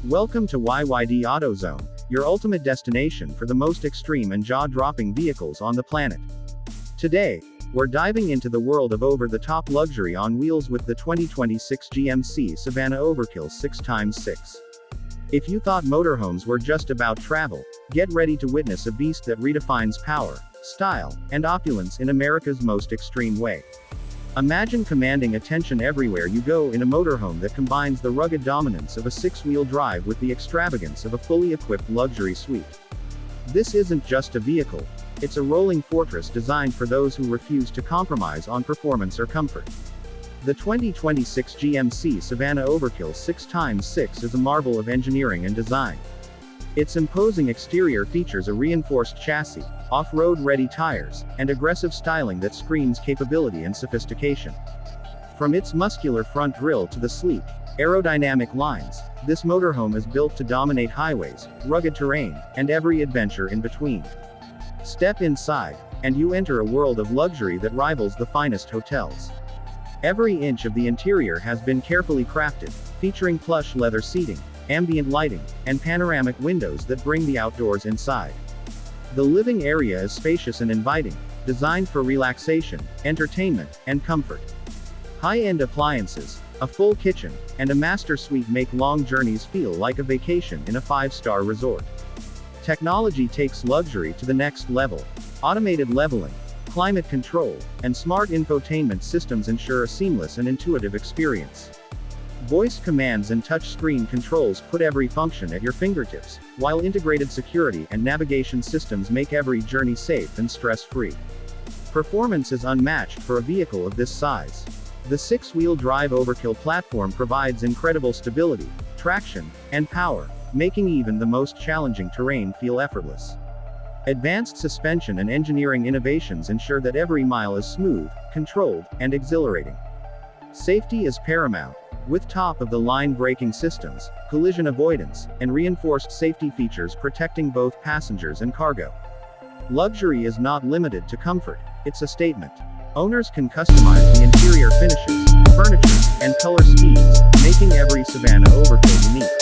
Welcome to YYD AutoZone, your ultimate destination for the most extreme and jaw-dropping vehicles on the planet. Today, we're diving into the world of over-the-top luxury on wheels with the 2026 GMC Savana OVERKILL 6x6. If you thought motorhomes were just about travel, get ready to witness a beast that redefines power, style, and opulence in America's most extreme way. Imagine commanding attention everywhere you go in a motorhome that combines the rugged dominance of a six-wheel drive with the extravagance of a fully equipped luxury suite. This isn't just a vehicle, it's a rolling fortress designed for those who refuse to compromise on performance or comfort. The 2026 GMC Savana OVERKILL 6x6 is a marvel of engineering and design. Its imposing exterior features a reinforced chassis, off-road ready tires, and aggressive styling that screams capability and sophistication. From its muscular front grille to the sleek, aerodynamic lines, this motorhome is built to dominate highways, rugged terrain, and every adventure in between. Step inside, and you enter a world of luxury that rivals the finest hotels. Every inch of the interior has been carefully crafted, featuring plush leather seating, ambient lighting, and panoramic windows that bring the outdoors inside. The living area is spacious and inviting, designed for relaxation, entertainment, and comfort. High-end appliances, a full kitchen, and a master suite make long journeys feel like a vacation in a five-star resort. Technology takes luxury to the next level. Automated leveling, climate control, and smart infotainment systems ensure a seamless and intuitive experience. Voice commands and touchscreen controls put every function at your fingertips, while integrated security and navigation systems make every journey safe and stress-free. Performance is unmatched for a vehicle of this size. The six-wheel drive OVERKILL platform provides incredible stability, traction, and power, making even the most challenging terrain feel effortless. Advanced suspension and engineering innovations ensure that every mile is smooth, controlled, and exhilarating. Safety is paramount, with top-of-the-line braking systems, collision avoidance, and reinforced safety features protecting both passengers and cargo. Luxury is not limited to comfort, it's a statement. Owners can customize the interior finishes, furniture, and color schemes, making every Savana OVERKILL unique.